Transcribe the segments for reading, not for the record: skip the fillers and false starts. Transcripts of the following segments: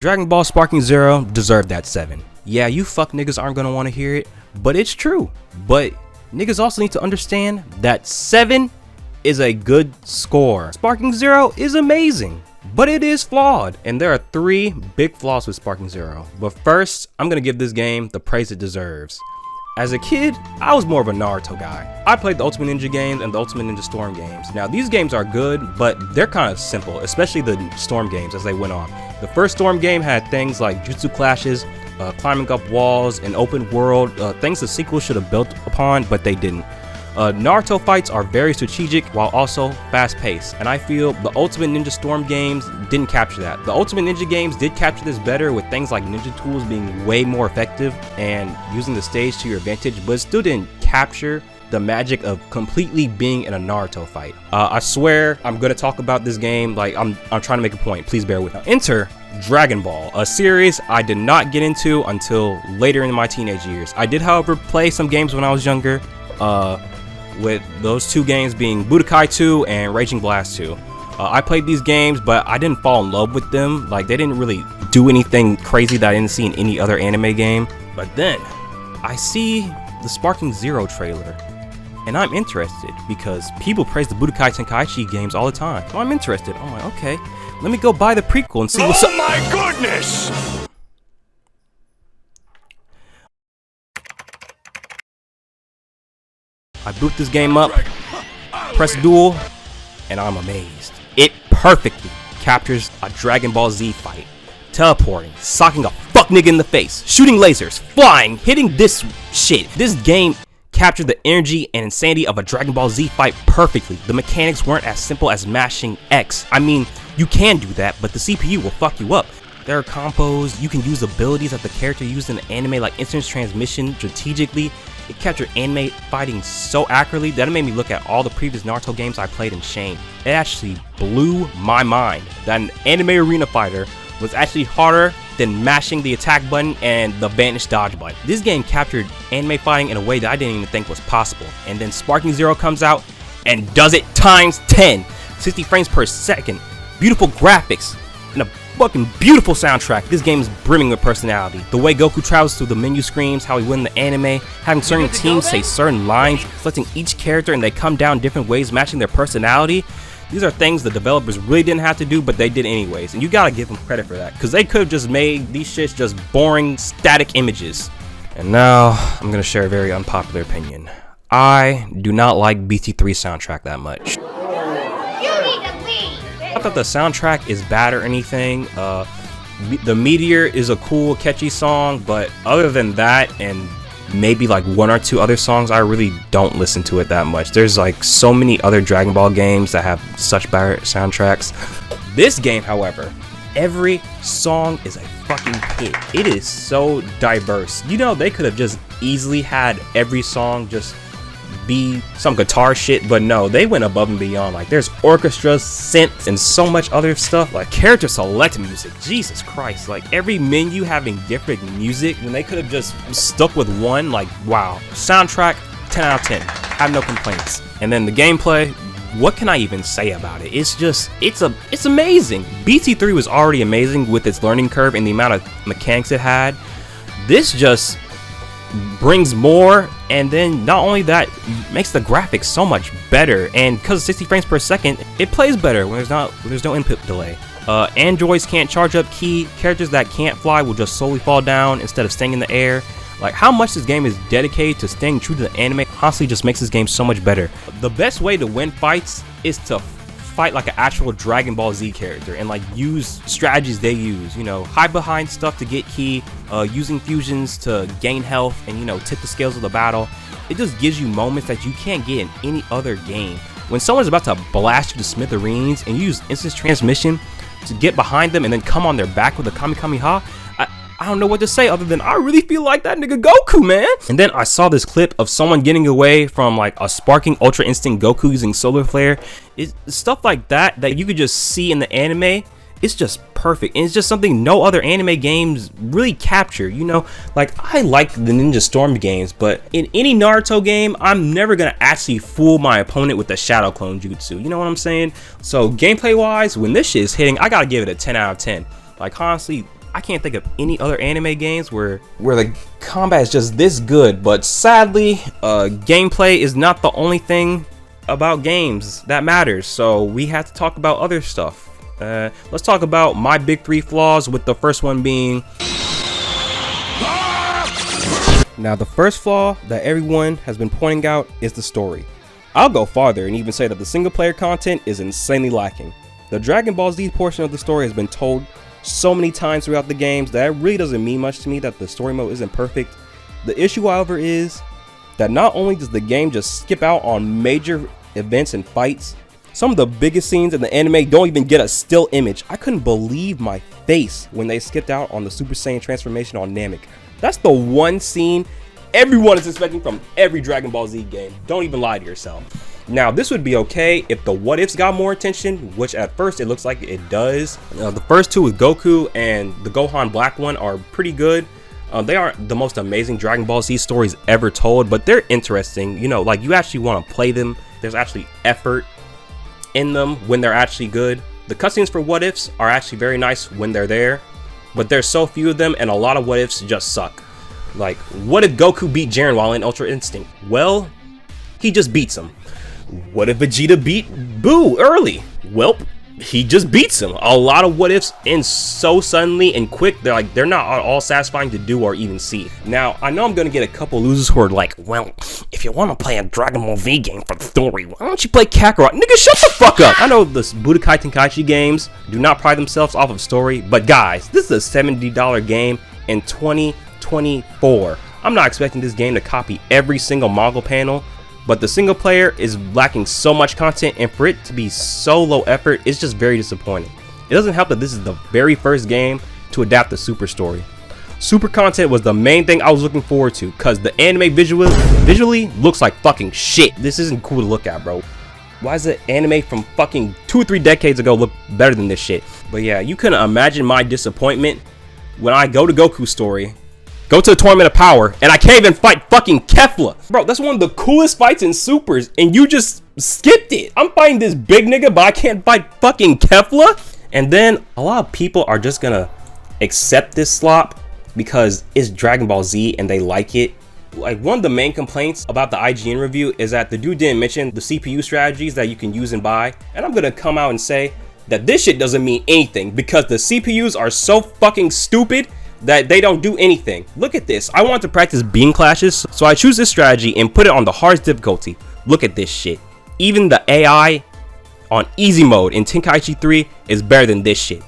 Dragon Ball Sparking Zero deserved that 7. Yeah, you fuck niggas aren't gonna want to hear it, but it's true. But niggas also need to understand that 7 is a good score. Sparking Zero is amazing, but it is flawed. And there are 3 big flaws with Sparking Zero. But first, I'm gonna give this game the praise it deserves. As a kid, I was more of a Naruto guy. I played the Ultimate Ninja games and the Ultimate Ninja Storm games. Now these games are good, but they're kind of simple, especially the Storm games as they went on. The first Storm game had things like jutsu clashes, climbing up walls, an open world, things the sequel should have built upon, but they didn't. Naruto fights are very strategic while also fast-paced, and I feel the Ultimate Ninja Storm games didn't capture that. The Ultimate Ninja games did capture this better with things like ninja tools being way more effective and using the stage to your advantage, but it still didn't capture the magic of completely being in a Naruto fight. I swear I'm gonna talk about this game like I'm trying to make a point. Please bear with me. Enter Dragon Ball, a series I did not get into until later in my teenage years. I did, however, play some games when I was younger. With those 2 games being Budokai 2 and Raging Blast 2. I played these games, but I didn't fall in love with them. Like, they didn't really do anything crazy that I didn't see in any other anime game. But then, I see the Sparking Zero trailer, and I'm interested because people praise the Budokai Tenkaichi games all the time. So I'm interested. I'm like, okay, let me go buy the prequel and see what's up. Oh my goodness! I boot this game up, press duel, and I'm amazed. It perfectly captures a Dragon Ball Z fight. Teleporting, socking a fuck nigga in the face, shooting lasers, flying, hitting this shit. This game captured the energy and insanity of a Dragon Ball Z fight perfectly. The mechanics weren't as simple as mashing X. I mean, you can do that, but the CPU will fuck you up. There are combos, you can use abilities that the character used in the anime like instant transmission strategically. It captured anime fighting so accurately that it made me look at all the previous Naruto games I played in shame. It actually blew my mind that an anime arena fighter was actually harder than mashing the attack button and the vanish dodge button. This game captured anime fighting in a way that I didn't even think was possible. And then Sparking Zero comes out and does it times 10. 60 frames per second, beautiful graphics, and a fucking beautiful soundtrack. This game is brimming with personality. The way Goku travels through the menu screens, how he win the anime, having certain teams say certain lines, selecting each character and they come down different ways, matching their personality. These are things the developers really didn't have to do, but they did anyways. And you gotta give them credit for that, because they could have just made these shits just boring, static images. And now, I'm gonna share a very unpopular opinion. I do not like BT3 soundtrack that much. Not that the soundtrack is bad or anything. The Meteor is a cool, catchy song, but other than that, and maybe like 1 or 2 other songs, I really don't listen to it that much. There's like so many other Dragon Ball games that have such bad soundtracks. This game, however, every song is a fucking hit. It is so diverse. You know, they could have just easily had every song just be some guitar shit, but no, they went above and beyond. Like, there's orchestras, synths, and so much other stuff. Like character select music, Jesus Christ, like every menu having different music when they could have just stuck with one. Like, wow. Soundtrack 10 out of 10, have no complaints. And then the gameplay, what can I even say about it? It's just, it's amazing. BT3 was already amazing with its learning curve and the amount of mechanics it had. This just brings more, and then not only that, makes the graphics so much better. And because of 60 frames per second, it plays better when there's no input delay. Androids can't charge up ki. Characters that can't fly will just slowly fall down instead of staying in the air. Like, how much this game is dedicated to staying true to the anime honestly just makes this game so much better. The best way to win fights is to fight like an actual Dragon Ball Z character and like use strategies they use, you know, hide behind stuff to get ki, using fusions to gain health and, you know, tip the scales of the battle. It just gives you moments that you can't get in any other game. When someone's about to blast you to smithereens and you use instant transmission to get behind them and then come on their back with a Kami Kamehameha, I don't know what to say other than I really feel like that nigga Goku, man. And then I saw this clip of someone getting away from like a Sparking Ultra Instinct Goku using Solar Flare. It's stuff like that you could just see in the anime. It's just perfect, and it's just something no other anime games really capture, you know? Like, I like the Ninja Storm games, but in any Naruto game, I'm never gonna actually fool my opponent with the Shadow Clone Jutsu, you know what I'm saying? So gameplay wise, when this shit is hitting, I gotta give it a 10 out of 10. Like, honestly, I can't think of any other anime games where the combat is just this good. But sadly, gameplay is not the only thing about games that matters. So we have to talk about other stuff. Let's talk about my big 3 flaws, with the first one being... Now, the first flaw that everyone has been pointing out is the story. I'll go farther and even say that the single player content is insanely lacking. The Dragon Ball Z portion of the story has been told so many times throughout the games that it really doesn't mean much to me that the story mode isn't perfect. The issue, however, is that not only does the game just skip out on major events and fights, some of the biggest scenes in the anime don't even get a still image. I couldn't believe my face when they skipped out on the Super Saiyan transformation on Namek. That's the one scene everyone is expecting from every Dragon Ball Z game. Don't even lie to yourself. Now, this would be okay if the what ifs got more attention, which at first it looks like it does. The first two with Goku and the Gohan Black one are pretty good. They aren't the most amazing Dragon Ball Z stories ever told, but they're interesting. You know, like, you actually want to play them. There's actually effort in them when they're actually good. The cutscenes for what ifs are actually very nice when they're there, but there's so few of them, and a lot of what ifs just suck. Like, what if Goku beat Jiren while in Ultra Instinct? Well, he just beats him. What if Vegeta beat Boo early? Well, he just beats him. A lot of what ifs end so suddenly and quick, they're not all satisfying to do or even see. Now, I know I'm gonna get a couple losers who are like, well, if you want to play a Dragon Ball Z game for the story, why don't you play Kakarot? Nigga, shut the fuck up! I know the Budokai Tenkaichi games do not pride themselves off of story, but guys, this is a $70 game in 2024. I'm not expecting this game to copy every single Mongol panel, but the single player is lacking so much content, and for it to be so low effort, it's just very disappointing. It doesn't help that this is the very first game to adapt the Super story. Super content was the main thing I was looking forward to, cause the anime visually looks like fucking shit. This isn't cool to look at, bro. Why does the anime from fucking 2 or 3 decades ago look better than this shit? But yeah, you couldn't imagine my disappointment when I go to Goku's story, go to the Tournament of Power, and I can't even fight fucking Kefla. Bro, that's one of the coolest fights in Supers, and you just skipped it. I'm fighting this big nigga, but I can't fight fucking Kefla? And then a lot of people are just gonna accept this slop because it's Dragon Ball Z and they like it. Like, one of the main complaints about the IGN review is that the dude didn't mention the CPU strategies that you can use and buy. And I'm gonna come out and say that this shit doesn't mean anything because the CPUs are so fucking stupid that they don't do anything. Look at this. I want to practice beam clashes, so I choose this strategy and put it on the hardest difficulty. Look at this shit. Even the AI on easy mode in Tenkaichi 3 is better than this shit.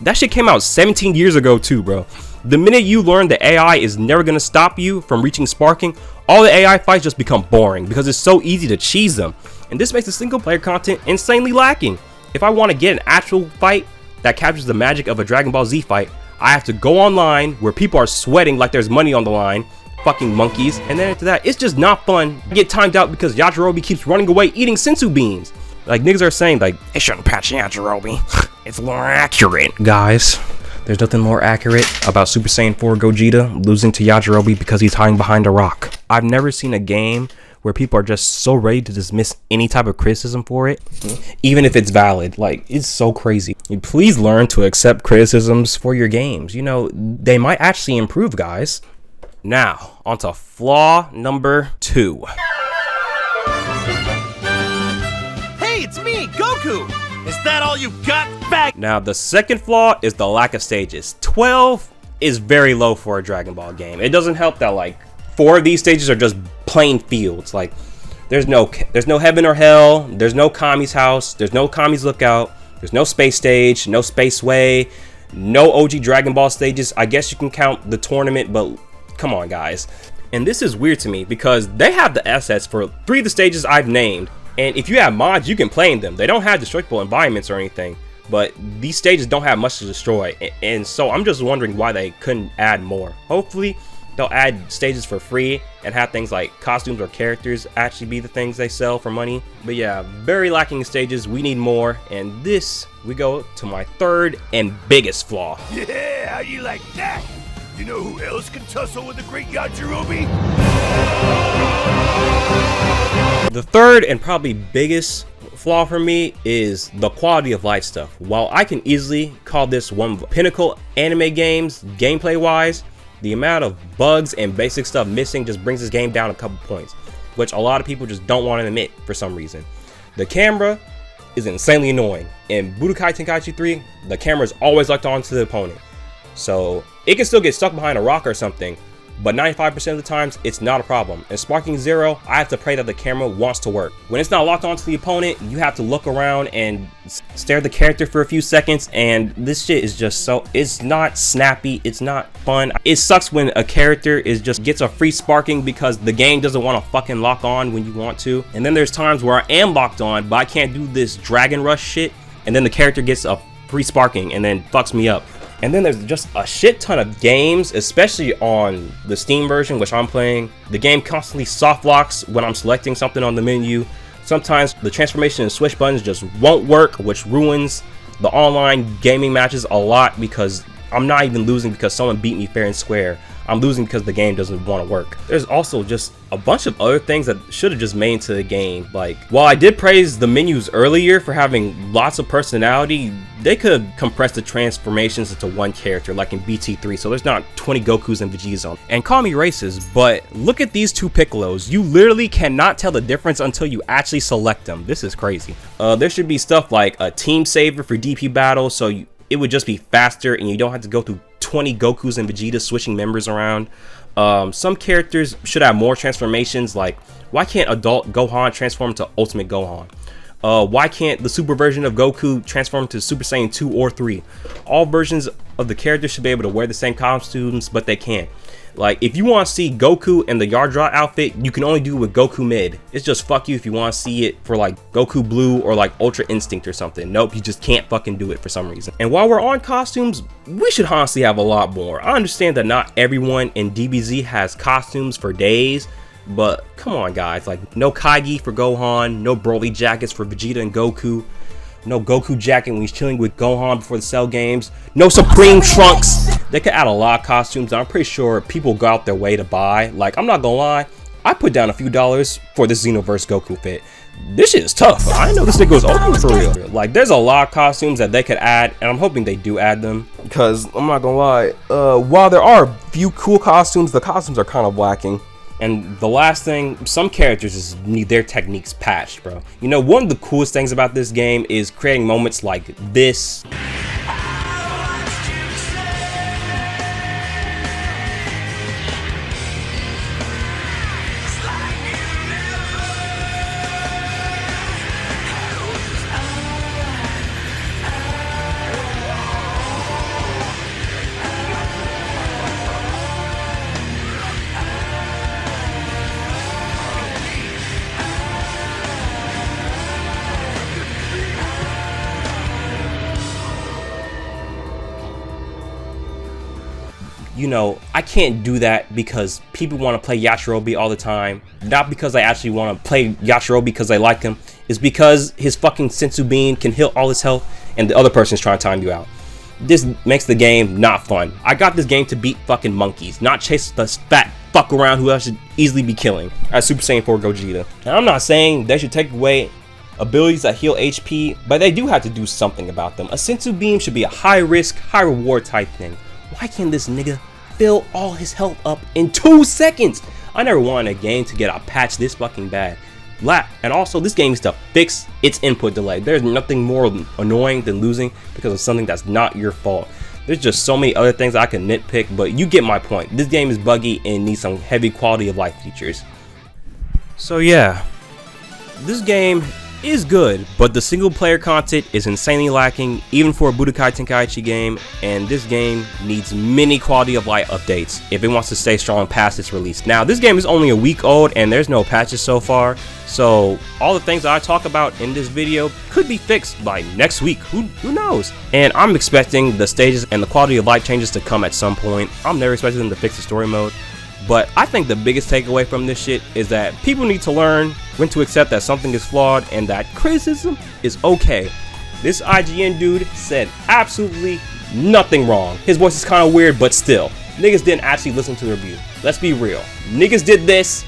That shit came out 17 years ago too, bro. The minute you learn the AI is never gonna stop you from reaching sparking, all the AI fights just become boring because it's so easy to cheese them. And this makes the single player content insanely lacking. If I want to get an actual fight that captures the magic of a Dragon Ball Z fight, I have to go online where people are sweating like there's money on the line, fucking monkeys, and then after that, it's just not fun. I get timed out because Yajirobe keeps running away eating sensu beans. Like, niggas are saying, like, they shouldn't patch Yajirobe. It's more accurate. Guys, there's nothing more accurate about Super Saiyan 4 Gogeta losing to Yajirobe because he's hiding behind a rock. I've never seen a game where people are just so ready to dismiss any type of criticism for it, even if it's valid. Like, it's so crazy. Please learn to accept criticisms for your games. You know, they might actually improve, guys. Now, onto flaw number 2. Hey, it's me, Goku! Is that all you got, fag? Now, the second flaw is the lack of stages. 12 is very low for a Dragon Ball game. It doesn't help that, like, 4 of these stages are just plain fields. Like, there's no heaven or hell, there's no Kami's house, there's no Kami's lookout, there's no space stage, no spaceway, no OG Dragon Ball stages. I guess you can count the tournament, but come on, guys. And this is weird to me because they have the assets for 3 of the stages I've named, and if you have mods, you can play in them. They don't have destructible environments or anything, but these stages don't have much to destroy, and so I'm just wondering why they couldn't add more. Hopefully they'll add stages for free and have things like costumes or characters actually be the things they sell for money. But yeah, very lacking in stages. We need more. And this, we go to my third and biggest flaw. Yeah, how you like that? You know who else can tussle with the great Yajirobe? The third and probably biggest flaw for me is the quality of life stuff. While I can easily call this one of the pinnacle anime games gameplay wise, the amount of bugs and basic stuff missing just brings this game down a couple points, which a lot of people just don't want to admit for some reason. The camera is insanely annoying. In Budokai Tenkaichi 3, the camera is always locked onto the opponent, so it can still get stuck behind a rock or something, but 95% of the times it's not a problem. In Sparking Zero, I have to pray that the camera wants to work. When it's not locked onto the opponent, you have to look around and stare at the character for a few seconds, and this shit is just so, it's not snappy, it's not fun. It sucks when a character is just gets a free sparking because the game doesn't want to fucking lock on when you want to. And then there's times where I am locked on, but I can't do this Dragon Rush shit, and then the character gets a free sparking and then fucks me up. And then there's just a shit ton of games, especially on the Steam version, which I'm playing. The game constantly soft locks when I'm selecting something on the menu. Sometimes the transformation and switch buttons just won't work, which ruins the online gaming matches a lot, because I'm not even losing because someone beat me fair and square. I'm losing because the game doesn't want to work. There's also just a bunch of other things that should have just made into the game. Like, while I did praise the menus earlier for having lots of personality, they could compress the transformations into one character like in BT3, so there's not 20 Gokus and Vegetas on. And call me racist, but look at these two Piccolos. You literally cannot tell the difference until you actually select them. This is crazy. There should be stuff like a team saver for DP battles, so it would just be faster and you don't have to go through 20 Gokus and Vegetas switching members around. Some characters should have more transformations, like why can't adult Gohan transform to Ultimate Gohan? Why can't the super version of Goku transform to Super Saiyan 2 or 3? All versions of the characters should be able to wear the same costumes, but they can't. Like, if you want to see Goku in the Yardra outfit, you can only do it with Goku Mid. It's just fuck you if you want to see it for like Goku Blue or like Ultra Instinct or something. Nope, you just can't fucking do it for some reason. And while we're on costumes, we should honestly have a lot more. I understand that not everyone in DBZ has costumes for days, but come on guys, like no Kaigi for Gohan, no Broly jackets for Vegeta and Goku, no Goku jacket when he's chilling with Gohan before the Cell games, no Supreme Trunks. They could add a lot of costumes. I'm pretty sure people go out their way to buy. Like, I'm not gonna lie, I put down a few dollars for this Xenoverse Goku fit. This shit is tough. I didn't know this nigga was open for real. Like, there's a lot of costumes that they could add, and I'm hoping they do add them, because I'm not gonna lie, while there are a few cool costumes, the costumes are kind of lacking. And the last thing, some characters just need their techniques patched, bro. You know, one of the coolest things about this game is creating moments like this. You know, I can't do that because people want to play Yajirobe all the time. Not because I actually want to play Yajirobe because I like him. It's because his fucking Senzu Bean can heal all his health and the other person's trying to time you out. This makes the game not fun. I got this game to beat fucking monkeys, not chase the fat fuck around who I should easily be killing as Super Saiyan 4 Gogeta. Now, I'm not saying they should take away abilities that heal HP, but they do have to do something about them. A Senzu Beam should be a high risk, high reward type thing. Why can't this nigga fill all his health up in 2 seconds? I never wanted a game to get a patch this fucking bad. And also, this game needs to fix its input delay. There's nothing more annoying than losing because of something that's not your fault. There's just so many other things I can nitpick, but you get my point. This game is buggy and needs some heavy quality of life features. So yeah, this game is good, but the single player content is insanely lacking even for a Budokai Tenkaichi game, and this game needs many quality of life updates if it wants to stay strong past its release. Now, this game is only a week old and there's no patches so far, so all the things that I talk about in this video could be fixed by next week. Who knows? And I'm expecting the stages and the quality of life changes to come at some point. I'm never expecting them to fix the story mode. But I think the biggest takeaway from this shit is that people need to learn when to accept that something is flawed and that criticism is okay. This IGN dude said absolutely nothing wrong. His voice is kind of weird, but still, niggas didn't actually listen to the review. Let's be real. Niggas did this.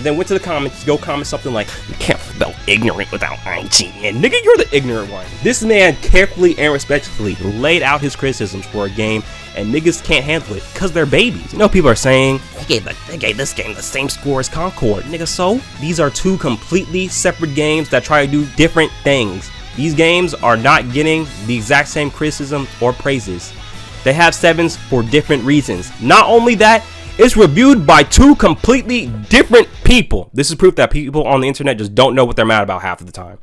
Then went to the comments, go comment something like, you can't spell ignorant without IGN. Nigga, you're the ignorant one. This man carefully and respectfully laid out his criticisms for a game, and niggas can't handle it because they're babies. You know, people are saying, they gave this game the same score as Concord. Nigga, so? These are two completely separate games that try to do different things. These games are not getting the exact same criticism or praises. They have 7s for different reasons. Not only that, it's reviewed by two completely different people. This is proof that people on the internet just don't know what they're mad about half of the time.